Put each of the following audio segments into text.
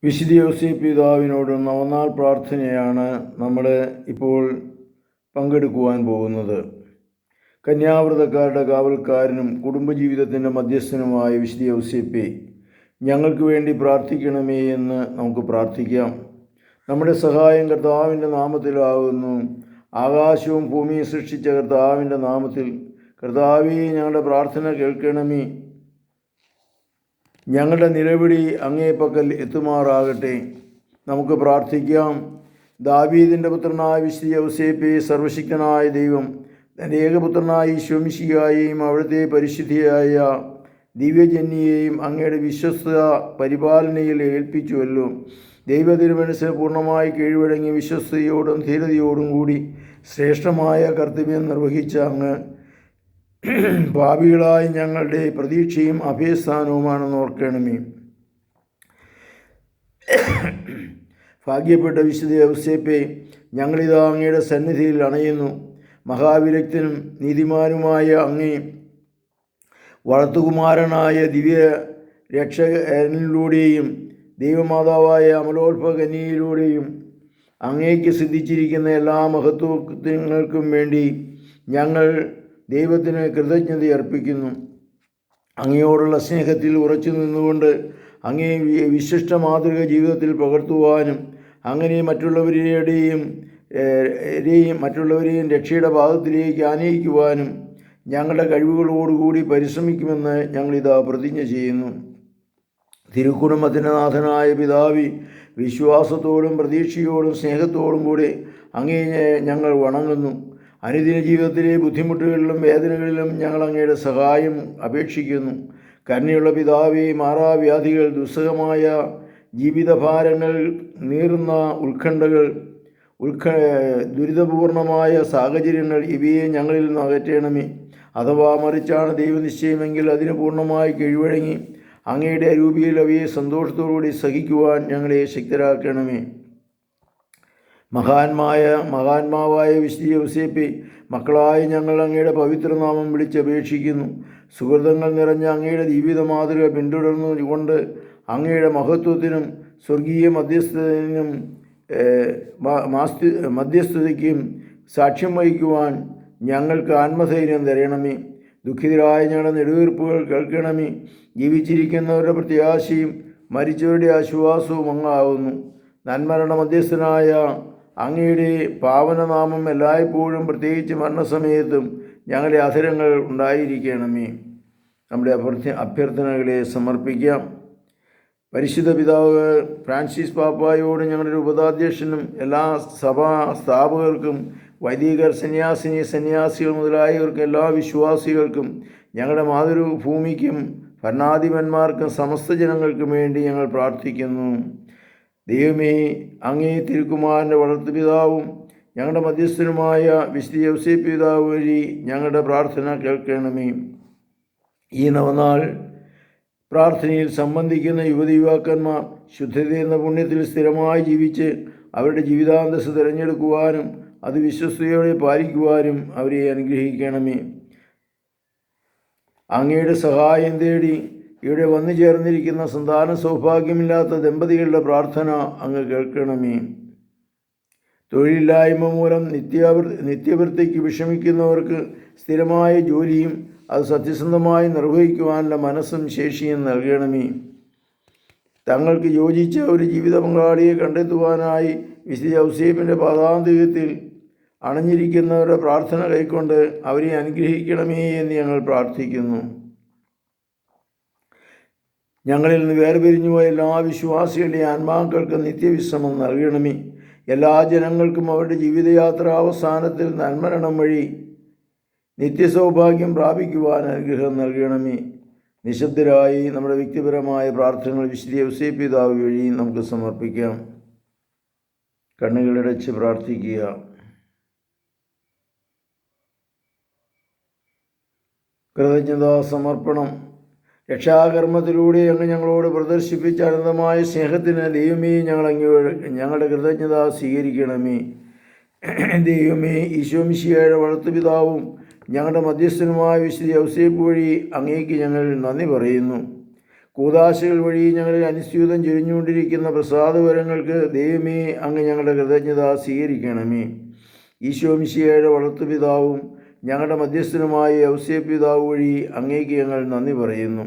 വിശുദ്ധ യോസേപ്പ് പിതാവിനോട് നവനാൾ പ്രാർത്ഥനയാണ് നമ്മൾ ഇപ്പോൾ പങ്കെടുക്കുവാൻ പോകുന്നത്. കന്യാവ്രതക്കാരുടെ കാവൽക്കാരനും കുടുംബജീവിതത്തിൻ്റെ മധ്യസ്ഥനുമായ വിശുദ്ധ യോസേപ്പേ, ഞങ്ങൾക്ക് വേണ്ടി പ്രാർത്ഥിക്കണമേ എന്ന് നമുക്ക് പ്രാർത്ഥിക്കാം. നമ്മുടെ സഹായം കർത്താവിൻ്റെ നാമത്തിലാകുന്നു. ആകാശവും ഭൂമിയും സൃഷ്ടിച്ച കർത്താവിൻ്റെ നാമത്തിൽ കർത്താവേ, ഞങ്ങളുടെ പ്രാർത്ഥന കേൾക്കണമേ. ഞങ്ങളുടെ നിലവിളി അങ്ങേ പക്കൽ എത്തുമാറാകട്ടെ. നമുക്ക് പ്രാർത്ഥിക്കാം. ദാവീദിൻ്റെ പുത്രനായ വിശുദ്ധ യോസേപ്പേ, സർവശക്തനായ ദൈവം തൻ്റെ ഏകപുത്രനായ ഈശോ മിശിഹായെയും അവിടുത്തെ പരിശുദ്ധിയായ ദിവ്യജന്യയെയും അങ്ങയുടെ വിശ്വസ്ത പരിപാലനയിൽ ഏൽപ്പിച്ചുവല്ലോ. ദൈവതിരുമനസ്സിന് പൂർണ്ണമായി കീഴ്വഴങ്ങി വിശ്വസ്തയോടും ധീരതയോടും കൂടി ശ്രേഷ്ഠമായ കർത്തവ്യം നിർവഹിച്ച അങ്ങ് പാപികളായ ഞങ്ങളുടെ പ്രതീക്ഷയും അഭയസ്ഥാനവുമാണെന്ന് ഓർക്കണമേ. ഭാഗ്യപ്പെട്ട വിശുദ്ധ യോസേപ്പേ, ഞങ്ങളിതാ അങ്ങയുടെ സന്നിധിയിൽ അണയുന്നു. മഹാവിരക്തനും നീതിമാനുമായ അങ്ങേ വളർത്തുകുമാരനായ ദിവ്യ രക്ഷകനിലൂടെയും ദൈവമാതാവായ അമലോത്ഭവ കന്യയിലൂടെയും അങ്ങേക്ക് സിദ്ധിച്ചിരിക്കുന്ന എല്ലാ മഹത്വങ്ങൾക്കും വേണ്ടി ഞങ്ങൾ ദൈവത്തിന് കൃതജ്ഞത അർപ്പിക്കുന്നു. അങ്ങയോടുള്ള സ്നേഹത്തിൽ ഉറച്ചു നിന്നുകൊണ്ട് അങ്ങേ വിശിഷ്ട മാതൃക ജീവിതത്തിൽ പകർത്തുവാനും അങ്ങനെ മറ്റുള്ളവരെയും രക്ഷയുടെ പാദത്തിലേക്ക് ആനയിക്കുവാനും ഞങ്ങളുടെ കഴിവുകളോടുകൂടി പരിശ്രമിക്കുമെന്ന് ഞങ്ങളിതാ പ്രതിജ്ഞ ചെയ്യുന്നു. തിരുക്കുടുംബത്തിൻ്റെ നാഥനായ പിതാവി, വിശ്വാസത്തോടും പ്രതീക്ഷയോടും സ്നേഹത്തോടും കൂടി അങ്ങേ ഞങ്ങൾ വണങ്ങുന്നു. അനുദിന ജീവിതത്തിലെ ബുദ്ധിമുട്ടുകളിലും വേദനകളിലും ഞങ്ങൾ അങ്ങയുടെ സഹായം അപേക്ഷിക്കുന്നു. കരുണയുള്ള പിതാവേ, മാറാവ്യാധികൾ, ദുസ്സഹമായ ജീവിതഭാരങ്ങൾ, നീറുന്ന ഉത്കണ്ഠകൾ, ദുരിതപൂർണമായ സാഹചര്യങ്ങൾ, ഇവയെ ഞങ്ങളിൽ നിന്ന് അകറ്റണമേ. അഥവാ മറിച്ചാണ് ദൈവനിശ്ചയമെങ്കിൽ അതിന് പൂർണ്ണമായി കീഴ്വഴങ്ങി അങ്ങയുടെ അരൂപിയിൽ അവയെ സന്തോഷത്തോടുകൂടി സഹിക്കുവാൻ ഞങ്ങളെ ശക്തരാക്കണമേ. മഹാത്മാവായ വിശുദ്ധ യോസേപ്പേ, മക്കളായ ഞങ്ങൾ അങ്ങയുടെ പവിത്രനാമം വിളിച്ചപേക്ഷിക്കുന്നു. സുഹൃതങ്ങൾ നിറഞ്ഞ അങ്ങയുടെ ജീവിത മാതൃക പിന്തുടർന്നുകൊണ്ട് അങ്ങയുടെ മഹത്വത്തിനും സ്വർഗീയ മധ്യസ്ഥതയ്ക്കും സാക്ഷ്യം വഹിക്കുവാൻ ഞങ്ങൾക്ക് ആത്മധൈര്യം തരണമേ. ദുഃഖിതരായ ഞങ്ങളുടെ നെടുവീർപ്പുകൾ കേൾക്കണമേ. ജീവിച്ചിരിക്കുന്നവരുടെ പ്രത്യാശയും മരിച്ചവരുടെ ആശ്വാസവും അങ്ങാവുന്നു. നന്മരണ മധ്യസ്ഥനായ അങ്ങയുടെ പാവനനാമം എല്ലായ്പ്പോഴും, പ്രത്യേകിച്ച് മരണസമയത്തും ഞങ്ങളുടെ അധരങ്ങൾ ഉണ്ടായിരിക്കണമേ. നമ്മുടെ അഭ്യർത്ഥനകളെ സമർപ്പിക്കാം. പരിശുദ്ധ പിതാവ് ഫ്രാൻസിസ് പാപ്പായോട് ഞങ്ങളുടെ ഉപതാധ്യക്ഷനും എല്ലാ സഭാ സ്ഥാപകർക്കും വൈദികർ, സന്യാസികൾ മുതലായവർക്കും എല്ലാ വിശ്വാസികൾക്കും ഞങ്ങളുടെ മാതൃഭൂമിക്കും ഭരണാധിപന്മാർക്കും സമസ്ത ജനങ്ങൾക്കും വേണ്ടി ഞങ്ങൾ പ്രാർത്ഥിക്കുന്നു. ദൈവമേ, അങ്ങേ തിരുക്കുമാരൻ്റെ വളർത്തുപിതാവും ഞങ്ങളുടെ മധ്യസ്ഥനുമായ വിശുദ്ധ യോസേപ്പ് പിതാവ് വഴി ഞങ്ങളുടെ പ്രാർത്ഥന കേൾക്കണമേ. ഈ നവനാൾ പ്രാർത്ഥനയിൽ സംബന്ധിക്കുന്ന യുവതീവാക്കന്മാർ ശുദ്ധതയെന്ന പുണ്യത്തിൽ സ്ഥിരമായി ജീവിച്ച് അവരുടെ ജീവിതാന്തസ് തിരഞ്ഞെടുക്കുവാനും അത് വിശ്വസ്തയോടെ പാലിക്കുവാനും അവരെ അനുഗ്രഹിക്കണമേ. അങ്ങയുടെ സഹായം തേടി ഇവിടെ വന്നു ചേർന്നിരിക്കുന്ന സന്താന സൗഭാഗ്യമില്ലാത്ത ദമ്പതികളുടെ പ്രാർത്ഥന അങ്ങ് കേൾക്കണമേ. തൊഴിലില്ലായ്മ മൂലം നിത്യവൃത്തിക്ക് വിഷമിക്കുന്നവർക്ക് സ്ഥിരമായ ജോലിയും അത് സത്യസന്ധമായി നിർവഹിക്കുവാനുള്ള മനസ്സും ശേഷിയും നൽകണമേ. തങ്ങൾക്ക് യോജിച്ച ഒരു ജീവിത പങ്കാളിയെ കണ്ടെത്തുവാനായി വിശുദ്ധ ഔസേപ്പിൻ്റെ പാദാന്തികത്തിൽ അണഞ്ഞിരിക്കുന്നവരുടെ പ്രാർത്ഥന കൈക്കൊണ്ട് അവരെ അനുഗ്രഹിക്കണമേ എന്ന് ഞങ്ങൾ പ്രാർത്ഥിക്കുന്നു. ഞങ്ങളിൽ നിന്ന് വേർപിരിഞ്ഞുപോയ എല്ലാ വിശ്വാസികളുടെയും ആത്മാക്കൾക്ക് നിത്യവിശ്രമം നൽകണമേ. എല്ലാ ജനങ്ങൾക്കും അവരുടെ ജീവിതയാത്ര അവസാനത്തിൽ നന്മരണം വഴി നിത്യസൗഭാഗ്യം പ്രാപിക്കുവാൻ അനുഗ്രഹം നൽകണമേ. നിശബ്ദരായി നമ്മുടെ വ്യക്തിപരമായ പ്രാർത്ഥനകൾ വിശുദ്ധ യോസേപ്പ് പിതാവ് വഴി നമുക്ക് സമർപ്പിക്കാം. കണ്ണുകളടച്ച് പ്രാർത്ഥിക്കുക. കൃതജ്ഞതാ സമർപ്പണം. രക്ഷാകർമ്മത്തിലൂടെ അങ്ങ് ഞങ്ങളോട് പ്രദർശിപ്പിച്ച അനന്തമായ സ്നേഹത്തിന് ദൈവമേ, ഞങ്ങളുടെ കൃതജ്ഞത സ്വീകരിക്കണമേ. ദൈവമേ, ഈശോ മിശിഹായുടെ വളർത്തുപിതാവും ഞങ്ങളുടെ മധ്യസ്ഥനുമായ വിശുദ്ധ യോസേപ്പ് വഴി അങ്ങേക്ക് ഞങ്ങൾ നന്ദി പറയുന്നു. കൂദാശകൾ വഴി ഞങ്ങളിൽ അനുസ്യൂതം ചൊരിഞ്ഞുകൊണ്ടിരിക്കുന്ന പ്രസാദവരങ്ങൾക്ക് ദൈവമേ അങ്ങ് ഞങ്ങളുടെ കൃതജ്ഞത സ്വീകരിക്കണമേ. ഈശോ മിശിഹായുടെ വളർത്തുപിതാവും ഞങ്ങളുടെ മധ്യസ്ഥനുമായ യൗസേപ്പ് പിതാവ് വഴി അങ്ങേക്ക് ഞങ്ങൾ നന്ദി പറയുന്നു.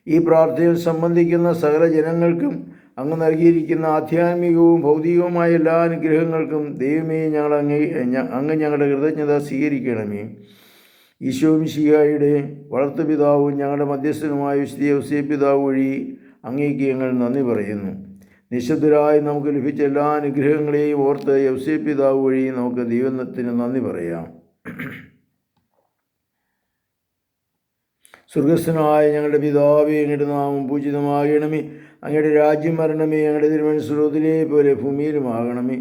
ഈ പ്രാർത്ഥനയിൽ സംബന്ധിക്കുന്ന സകല ജനങ്ങൾക്കും അങ്ങ് നൽകിയിരിക്കുന്ന ആധ്യാത്മികവും ഭൗതികവുമായ എല്ലാ അനുഗ്രഹങ്ങൾക്കും ദൈവമേ അങ്ങ് ഞങ്ങളുടെ കൃതജ്ഞത സ്വീകരിക്കണമേ. ഈശോ മിശിഹായുടെ വളർത്തുപിതാവും ഞങ്ങളുടെ മധ്യസ്ഥനുമായ വിശുദ്ധ യൗസേപ്പ് പിതാവ് വഴി അങ്ങേക്ക് ഞങ്ങൾ നന്ദി പറയുന്നു. നിശബ്ദരായി നമുക്ക് ലഭിച്ച എല്ലാ അനുഗ്രഹങ്ങളെയും ഓർത്ത് യൗസേപ്പ് പിതാവ് വഴി നമുക്ക് ദൈവത്തിന് നന്ദി പറയാം. സ്വർഗസ്ഥനായ ഞങ്ങളുടെ പിതാവേ, അങ്ങയുടെ നാമം പൂജിതമാകണമേ. അങ്ങയുടെ രാജ്യം വരണമേ. അങ്ങയുടെ തിരുമനസ്സ് സ്വർഗ്ഗത്തിലെ പോലെ ഭൂമിയിലുമാകണമേ.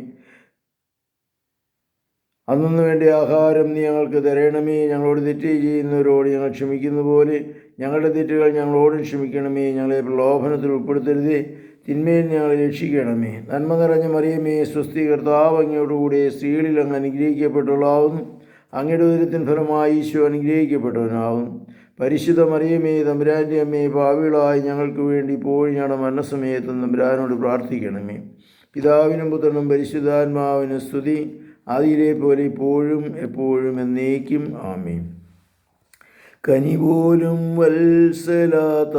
അന്നു വേണ്ട ആഹാരം നീ ഞങ്ങൾക്ക് തരണമേ. ഞങ്ങളോട് തെറ്റ് ചെയ്യുന്നവരോട് ഞങ്ങൾ ക്ഷമിക്കുന്ന പോലെ ഞങ്ങളുടെ തെറ്റുകൾ ഞങ്ങളോടും ക്ഷമിക്കണമേ. ഞങ്ങളെ പ്രലോഭനത്തിൽ ഉൾപ്പെടുത്തരുതേ, തിന്മയിൽ ഞങ്ങളെ രക്ഷിക്കണമേ. നന്മ നിറഞ്ഞ മറിയമേ, സ്വസ്തി, കർത്താവ് അങ്ങയോടുകൂടെ സ്ത്രീകളിൽ അങ്ങ് അനുഗ്രഹിക്കപ്പെട്ടവളാവുന്നു. അങ്ങയുടെ ഉദരത്തിൻ ഫലമായി ഈശോ അനുഗ്രഹിക്കപ്പെട്ടവനാവുന്നു. പരിശുദ്ധ മറിയമേ, തമ്പുരാൻ്റെ അമ്മേ, പാപികളായി ഞങ്ങൾക്ക് വേണ്ടി ഇപ്പോഴും ഞങ്ങളുടെ മരണസമയത്തും തമ്പുരാനോട് പ്രാർത്ഥിക്കണമേ. പിതാവിനും പുത്രനും പരിശുദ്ധാത്മാവിനും സ്തുതി, ആദിയിലെ പോലെ ഇപ്പോഴും എപ്പോഴും എന്നേക്കും ആമേൻ. കനിപോലും വത്സലതാതനേ,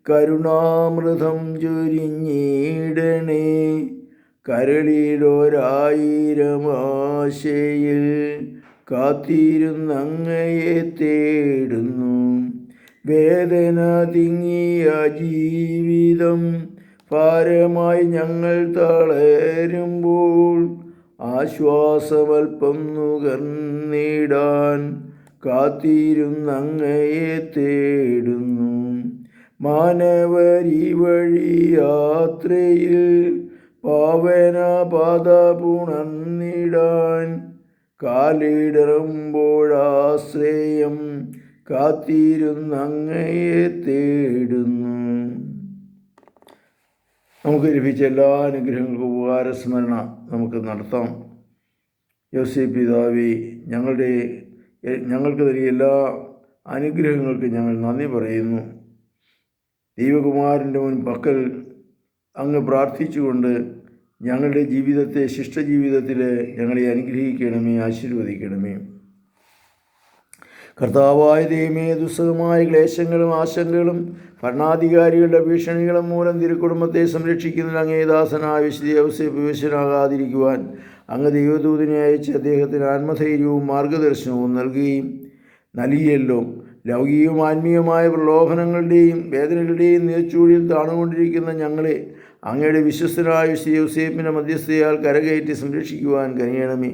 കരുണാമൃതം ചൊരിഞ്ഞിടണേ. കരളിലൊരായിരം ആശയിൽ കാത്തിരുന്നങ്ങയെ തേടുന്നു. വേദന തിങ്ങിയ ജീവിതം ഭാരമായി ഞങ്ങൾ തളരുമ്പോൾ ആശ്വാസമൽപ്പം നുകർന്നിടാൻ കാത്തിരുന്നങ്ങയെ തേടുന്നു. മാനവരി വഴി യാത്രയിൽ പാവന പാത പുണർന്നിടാൻ കാലിടറുമ്പോഴാശ്രയം കാത്തിരുന്നങ്ങയെ തേടുന്നു. നമുക്ക് ലഭിച്ച എല്ലാ അനുഗ്രഹങ്ങൾക്കും ഉപകാരസ്മരണ നമുക്ക് നടത്താം. യൗസേപ്പ് പിതാവേ, ഞങ്ങൾക്ക് നൽകിയ എല്ലാ അനുഗ്രഹങ്ങൾക്കും ഞങ്ങൾ നന്ദി പറയുന്നു. ദൈവകുമാരൻ്റെ പക്കൽ അങ്ങ് പ്രാർത്ഥിച്ചുകൊണ്ട് ഞങ്ങളുടെ ജീവിതത്തെ, ശിഷ്ടജീവിതത്തിൽ ഞങ്ങളെ അനുഗ്രഹിക്കണമേ, ആശീർവദിക്കണമേ. കർത്താവായ ദൈവമേ, ദുസ്സഹമായ ക്ലേശങ്ങളും ആശങ്കകളും ഭരണാധികാരികളുടെ ഭീഷണികളും മൂലം തിരുക്കുടുംബത്തെ സംരക്ഷിക്കുന്നതിൽ അങ്ങേ ദാസനായ വിശുദ്ധ യൗസേപ്പ് വിവശനാകാതിരിക്കുവാൻ അങ്ങ് ദൈവദൂതനെ അയച്ച് അദ്ദേഹത്തിന് ആത്മധൈര്യവും മാർഗദർശനവും നൽകിയല്ലോ. ലൗകികവും ആത്മീയമായ പ്രലോഭനങ്ങളുടെയും വേദനകളുടെയും നീർച്ചൂഴിൽ താണുകൊണ്ടിരിക്കുന്ന ഞങ്ങളെ അങ്ങയുടെ വിശ്വസ്തനായ വിശുദ്ധ യൗസേപ്പിൻ്റെ മധ്യസ്ഥയാൽ കരകയറ്റി സംരക്ഷിക്കുവാൻ കനിയണമേ.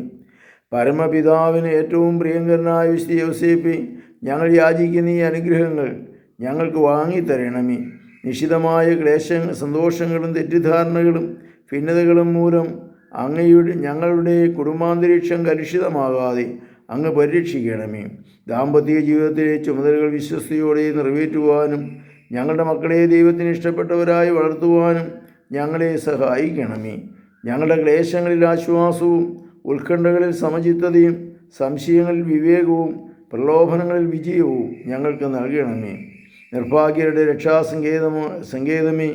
പരമപിതാവിന് ഏറ്റവും പ്രിയങ്കരനായ വിശുദ്ധ യൗസേപ്പേ, ഞങ്ങൾ യാചിക്കുന്ന ഈ അനുഗ്രഹങ്ങൾ ഞങ്ങൾക്ക് വാങ്ങിത്തരണമേ. നിശ്ചിതമായ സന്തോഷങ്ങളും തെറ്റിദ്ധാരണകളും ഭിന്നതകളും മൂലം ഞങ്ങളുടെ കുടുംബാന്തരീക്ഷം കലുഷിതമാകാതെ അങ്ങ് പരിരക്ഷിക്കണമേ. ദാമ്പത്യ ജീവിതത്തിലെ ചുമതലകൾ വിശ്വസ്തയോടെ നിറവേറ്റുവാനും ഞങ്ങളുടെ മക്കളെ ദൈവത്തിന് ഇഷ്ടപ്പെട്ടവരായി വളർത്തുവാനും ഞങ്ങളെ സഹായിക്കണമേ. ഞങ്ങളുടെ ക്ലേശങ്ങളിൽ ആശ്വാസവും ഉത്കണ്ഠകളിൽ സമചിത്തതയും സംശയങ്ങളിൽ വിവേകവും പ്രലോഭനങ്ങളിൽ വിജയവും ഞങ്ങൾക്ക് നൽകണമേ. നിർഭാഗ്യരുടെ രക്ഷാസങ്കേതമേ,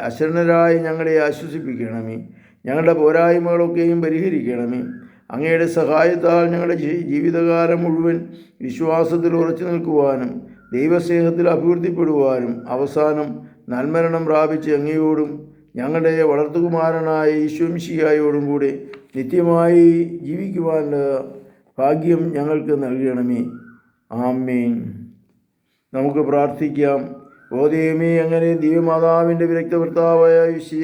അശരണരായ ഞങ്ങളെ ആശ്വസിപ്പിക്കണമേ. ഞങ്ങളുടെ പോരായ്മകളൊക്കെയും പരിഹരിക്കണമേ. അങ്ങയുടെ സഹായത്താൽ ഞങ്ങളുടെ ജീവിതകാലം മുഴുവൻ വിശ്വാസത്തിൽ ഉറച്ചു നിൽക്കുവാനും ദൈവസ്നേഹത്തിൽ അഭിവൃദ്ധിപ്പെടുവാനും അവസാനം നന്മരണം പ്രാപിച്ച് അങ്ങയോടും ഞങ്ങളുടെ വളർത്തുകുമാരനായ ഈശോ മിശിഹായോടും കൂടെ നിത്യമായി ജീവിക്കുവാനുള്ള ഭാഗ്യം ഞങ്ങൾക്ക് നൽകണമേ. ആമേൻ. നമുക്ക് പ്രാർത്ഥിക്കാം. ഓ ദൈവമേ, അങ്ങനെ ദൈവമാതാവിൻ്റെ വിരക്തഭർത്താവായ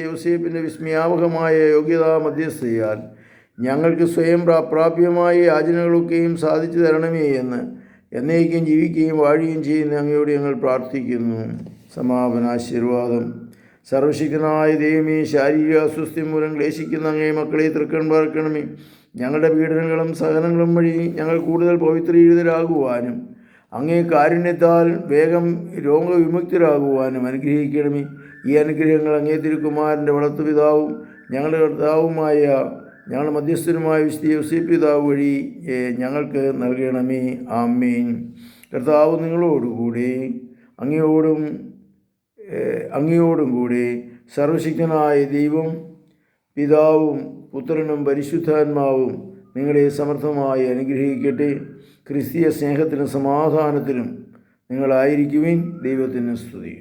യൗസേപ്പിൻ്റെ വിസ്മയാവഹമായ യോഗ്യതാ മധ്യസ്ഥയാൽ ഞങ്ങൾക്ക് സ്വയം പ്രാപ്യമായ യാചനകളൊക്കെയും സാധിച്ചു തരണമേ എന്ന് എന്നേക്കും ജീവിക്കുകയും വാഴുകയും ചെയ്യുന്ന അങ്ങയോട് ഞങ്ങൾ പ്രാർത്ഥിക്കുന്നു. സമാപനാശീർവാദം. സർവശക്തനായ ദൈവമേ, ശാരീരിക അസ്വസ്ഥ മൂലം ക്ലേശിക്കുന്ന അങ്ങേ മക്കളെ തൃക്കൺ പാർക്കണമേ. ഞങ്ങളുടെ പീഡനങ്ങളും സഹനങ്ങളും വഴി ഞങ്ങൾ കൂടുതൽ പവിത്രീകൃതരാകുവാനും അങ്ങേ കാരുണ്യത്താൽ വേഗം രോഗവിമുക്തരാകുവാനും അനുഗ്രഹിക്കണമേ. ഈ അനുഗ്രഹങ്ങൾ അങ്ങേ തിരുക്കുമാരൻ്റെ വളർത്തുപിതാവും ഞങ്ങളുടെ കർത്താവുമായ ഞങ്ങളുടെ മധ്യസ്ഥനുമായ വിശുദ്ധ യൗസേപ്പ് പിതാവ് വഴി ഞങ്ങൾക്ക് നൽകണമേ. ആമേൻ. കർത്താവ് നിങ്ങളോടുകൂടി അങ്ങയോടും കൂടി സർവശക്തനായ ദൈവം പിതാവും പുത്രനും പരിശുദ്ധാത്മാവും നിങ്ങളെ സമർത്ഥമായി അനുഗ്രഹിക്കട്ടെ. ക്രിസ്തീയ സ്നേഹത്തിനും സമാധാനത്തിനും നിങ്ങളായിരിക്കുവിൻ. ദൈവത്തിന് സ്തുതി.